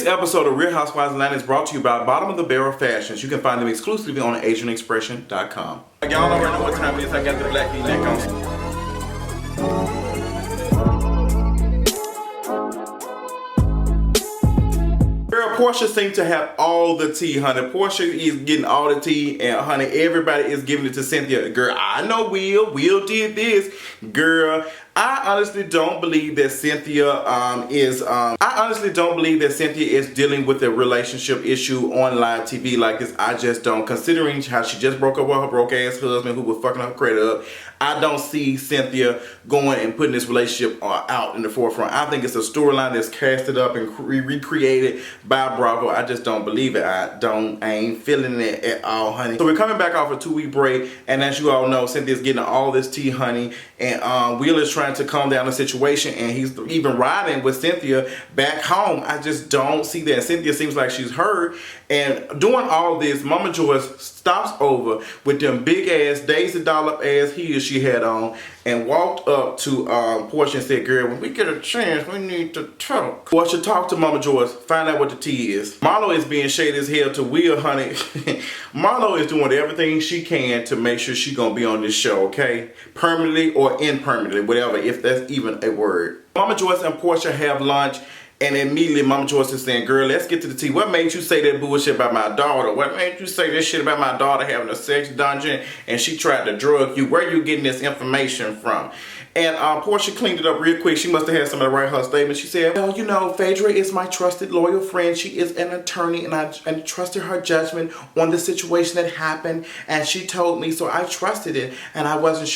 episode of Real Housewives Atlanta is brought to you by Bottom of the Barrel Fashions. You can find them exclusively on AsianExpression.com. Y'all already know what time it is. I got the black V-neck on. Girl, Porsha seems to have all the tea, honey. Porsha is getting all the tea, and honey, everybody is giving it to Cynthia. Girl, I know Will did this. Girl, I honestly don't believe that Cynthia is dealing with a relationship issue on live TV like this. I just don't. Considering how she just broke up with her broke ass husband who was fucking her credit up, I don't see Cynthia going and putting this relationship out in the forefront. I think it's a storyline that's casted up and recreated by Bravo. I just don't believe it. I ain't feeling it at all, honey. So we're coming back off a 2-week break, and as you all know, Cynthia's getting all this tea, honey, and Will is trying to calm down the situation, and he's even riding with Cynthia back home. I just don't see that. Cynthia seems like she's hurt, and doing all this, Momma Joyce stops over with them big ass Daisy Dollop ass heels she had on and walked up to Porsha and said, girl, when we get a chance, we need to talk. Porsha talked to Momma Joyce, find out what the tea is. Marlo is being shady as hell to Will, honey. Marlo is doing everything she can to make sure she gonna be on this show, okay? Permanently or impermanently, whatever, if that's even a word. Momma Joyce and Porsha have lunch, and immediately Momma Joyce is saying, girl, let's get to the tea. What made you say that bullshit about my daughter? What made you say this shit about my daughter having a sex dungeon and she tried to drug you? Where are you getting this information from? And Porsha cleaned it up real quick. She must have had somebody write her statement. She said, well, you know, Phaedra is my trusted, loyal friend. She is an attorney, and I trusted her judgment on the situation that happened. And she told me, so I trusted it. And I was not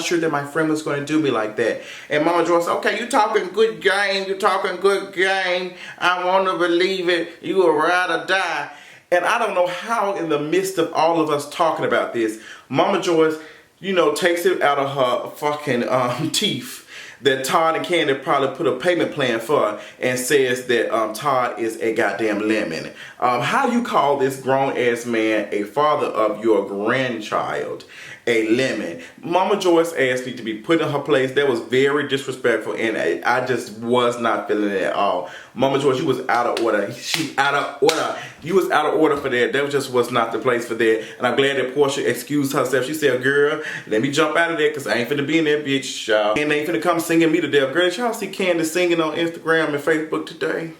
sure that my friend was going to do me like that. And Momma Joyce, okay, you talking good game. You're talking good game. I want to believe it. You will ride or die. And I don't know how, in the midst of all of us talking about this, Momma Joyce, you know, takes it out of her fucking teeth that Todd and Kandi probably put a payment plan for, and says that Todd is a goddamn lemon. How you call this grown ass man, a father of your grandchild, a lemon? Momma Joyce ass need to be put in her place. That was very disrespectful, and I just was not feeling it at all. Momma Joyce, you was out of order. You was out of order for that. That just was not the place for that. And I'm glad that Porsha excused herself. She said, girl, let me jump out of there because I ain't finna be in that bitch, y'all. And they ain't finna come singing me to death. Girl, did y'all see Kandi singing on Instagram and Facebook today?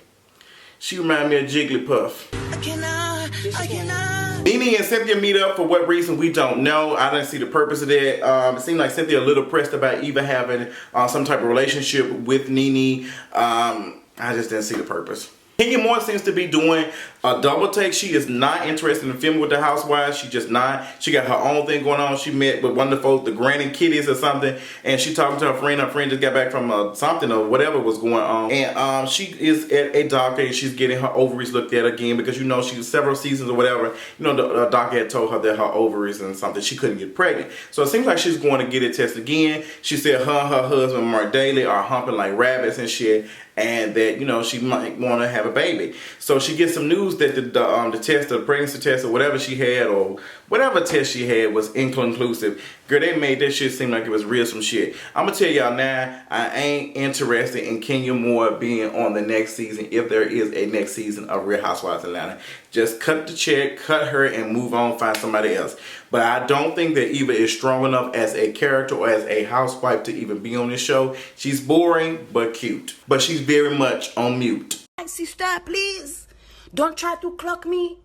She reminded me of Jigglypuff. I cannot. Nene and Cynthia meet up for what reason we don't know. I didn't see the purpose of that. It seemed like Cynthia a little pressed about even having some type of relationship with Nene. I just didn't see the purpose. Kenya Moore seems to be doing a double take. She is not interested in filming with the Housewives. She just not. She got her own thing going on. She met with one of the folks, the Granny Kitties or something, and she talking to her friend. Her friend just got back from something or whatever was going on. And she is at a doctor, and she's getting her ovaries looked at again because, you know, she was several seasons or whatever. You know, the doctor had told her that her ovaries and something, she couldn't get pregnant. So it seems like she's going to get it tested again. She said her and her husband, Mark Daly, are humping like rabbits and shit, and that, you know, she might want to have a baby. So she gets some news that the test, the pregnancy test or whatever she had, or whatever test she had, was inconclusive. Girl, they made that shit seem like it was real some shit. I'm gonna tell y'all now, I ain't interested in Kenya Moore being on the next season, if there is a next season of Real Housewives Atlanta. Just cut the check, cut her, and move on, find somebody else. But I don't think that Eva is strong enough as a character or as a housewife to even be on this show. She's boring, but cute. But she's very much on mute. Sister, please, don't try to clock me.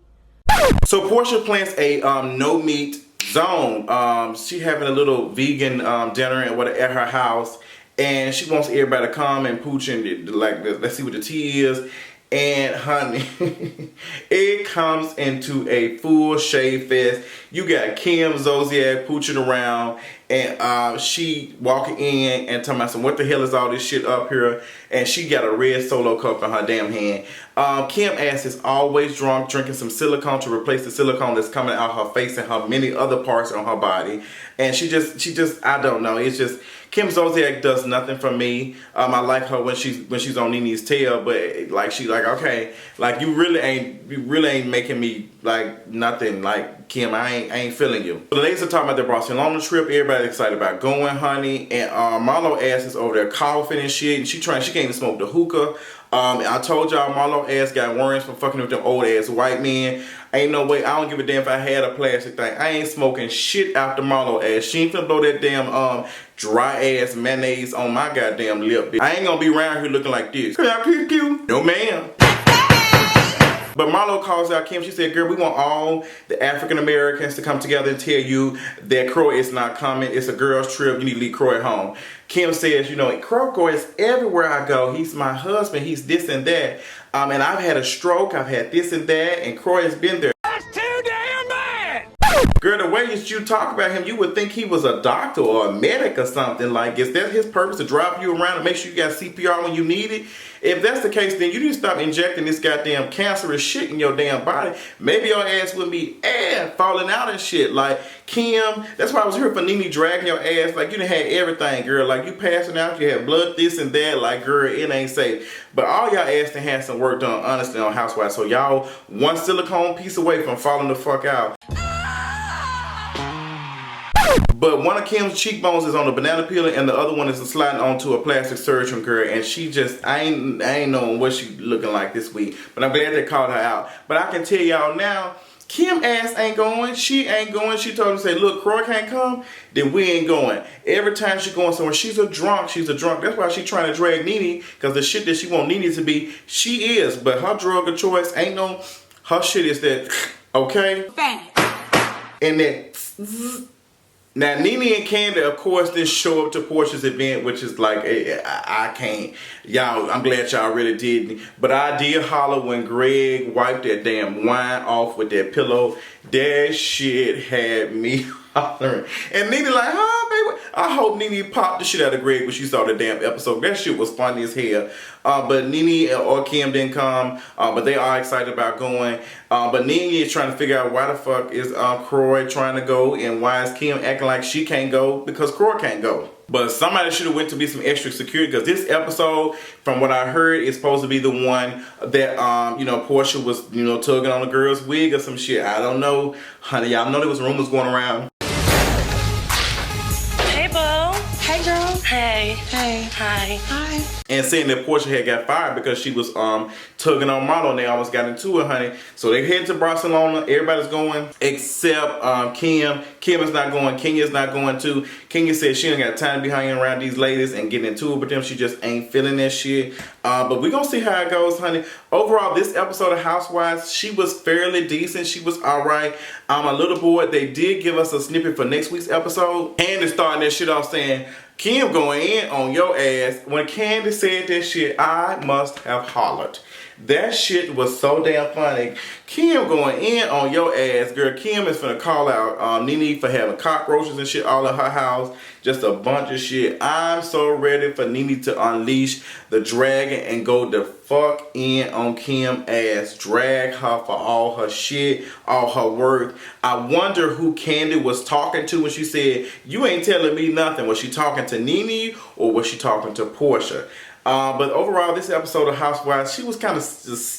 So Porsha plans a no meat zone. She having a little vegan dinner at her house, and she wants everybody to come and pooch and like, let's see what the tea is. And honey, it comes into a full shade fest. You got Kim Zolciak pooching around, and she walking in and talking about what the hell is all this shit up here? And she got a red Solo cup in her damn hand. Kim ass is always drunk, drinking some silicone to replace the silicone that's coming out her face and her many other parts on her body. And she just, I don't know. It's just, Kim Zolciak does nothing for me. I like her when she's on Nene's tail, but like she like, okay, like you really ain't making me like nothing. Like Kim, I ain't feeling you. So the ladies are talking about their Barcelona trip. Everybody excited about going, honey. And Marlo ass is over there coughing and shit, and she can't even smoke the hookah. I told y'all Marlo ass got worms from fucking with them old ass white men. Ain't no way. I don't give a damn if I had a plastic thing. I ain't smoking shit after Marlo ass. She ain't finna blow that damn dry ass mayonnaise on my goddamn lip. I ain't gonna be around here looking like this. Can I pew pew? No ma'am. But Marlo calls out Kim. She said, girl, we want all the African Americans to come together and tell you that Kroy is not coming. It's a girl's trip. You need to leave Kroy home. Kim says, you know, Kroy is everywhere I go. He's my husband. He's this and that. And I've had a stroke. I've had this and that. And Kroy has been there. That's too damn bad. Girl, the way that you talk about him, you would think he was a doctor or a medic or something. Like, is that his purpose, to drive you around and make sure you got CPR when you need it? If that's the case, then you need to stop injecting this goddamn cancerous shit in your damn body. Maybe your ass would be falling out and shit. Like, Kim, that's why I was here for Nene dragging your ass. Like, you done had everything, girl. Like, you passing out, you had blood, this and that. Like, girl, it ain't safe. But all y'all ass done had some work done, honestly, on Housewives. So y'all one silicone piece away from falling the fuck out. But one of Kim's cheekbones is on a banana peel and the other one is sliding onto a plastic surgeon, girl. And she just, I ain't knowing what she looking like this week. But I'm glad they called her out. But I can tell y'all now, Kim ass ain't going. She ain't going. She told him, say, look, Kroy can't come, then we ain't going. Every time she going somewhere, she's a drunk. She's a drunk. That's why she trying to drag Nene, because the shit that she want Nene to be, she is. But her drug of choice ain't no, her shit is that, okay? And that, now, Nene and Kandi, of course, didn't show up to Porsha's event, which is like, I can't. Y'all, I'm glad y'all really didn't. But I did holler when Greg wiped that damn wine off with that pillow. That shit had me hollering. And Nene like, oh, baby. I hope Nene popped the shit out of Greg when she saw the damn episode. That shit was funny as hell. But Nene or Kim didn't come. But they are excited about going. But Nene is trying to figure out why the fuck is Kroy trying to go, and why is Kim acting like she can't go because Kroy can't go. But somebody should have went to be some extra security, because this episode, from what I heard, is supposed to be the one that, you know, Porsha was, you know, tugging on a girl's wig or some shit. I don't know. Honey, y'all know there was rumors going around. Hey, boo. Hey, girl. Hey. Hey. Hi. Hi. And saying that Porsha had got fired because she was tugging on Marlo, and they almost got into it, honey. So they head to Barcelona. Everybody's going except Kim. Kim is not going. Kenya's not going too. Kenya said she ain't got time to be hanging around these ladies and getting into it with them. She just ain't feeling that shit. But we're going to see how it goes, honey. Overall, this episode of Housewives, she was fairly decent. She was all right. A little bored. They did give us a snippet for next week's episode. And they're starting that shit off saying, Kim going in on your ass. When Kandi said that shit, I must have hollered. That shit was so damn funny. Kim going in on your ass, girl. Kim is finna call out Nene for having cockroaches and shit all in her house. Just a bunch of shit. I'm so ready for Nene to unleash the dragon and go the fuck in on Kim ass. Drag her for all her shit, all her worth. I wonder who Kandi was talking to when she said, you ain't telling me nothing. Was she talking to Nene or was she talking to Porsha? But overall, this episode of Housewives, she was kind of,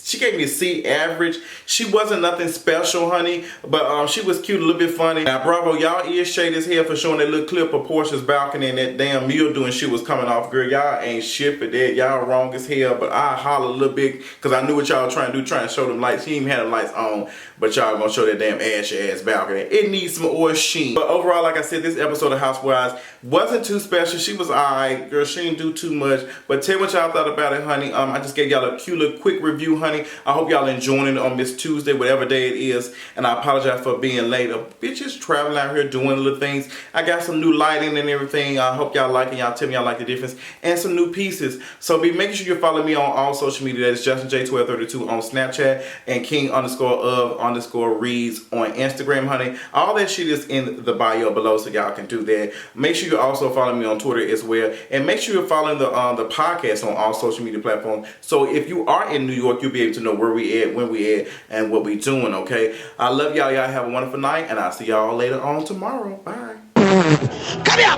she gave me a C average. She wasn't nothing special, honey, but she was cute, a little bit funny. Now, bravo, y'all is shade as hell for showing that little clip of Porsha's balcony and that damn mule doing shit was coming off. Girl, y'all ain't shit for that. Y'all wrong as hell, but I holler a little bit because I knew what y'all trying to do, trying to show them lights. She even had the lights on, but y'all gonna show that damn ass balcony. It needs some oil sheen. But overall, like I said, this episode of Housewives wasn't too special. She was alright, girl. She didn't do too much, but tell me what y'all thought about it, honey. I just gave y'all a cute little quick review, honey. I hope y'all enjoying it on this Tuesday, whatever day it is. And I apologize for being late. Bitches traveling out here doing little things. I got some new lighting and everything. I hope y'all like it. Y'all tell me y'all like the difference. And some new pieces. So be making sure you follow me on all social media. That is JustinJ1232 on Snapchat and King_of_reads on Instagram, honey. All that shit is in the bio below, so y'all can do that. Make sure you also follow me on Twitter as well. And make sure you're following the podcast on all social media platforms. So if you are in New York, you'll be able to know where we at, when we at, and what we doing, okay? I love y'all. Y'all have a wonderful night, and I'll see y'all later on tomorrow. Bye. Come here!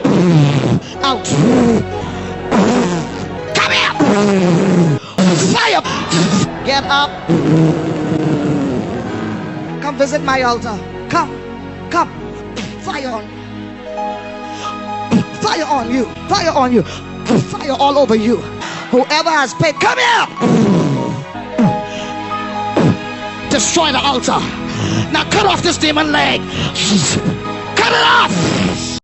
Out! Come here! Fire! Get up! Come visit my altar. Come! Come! Fire on! Fire on you! Fire on you! Fire all over you! Whoever has paid, come here. Destroy the altar. Now cut off this demon leg. Cut it off.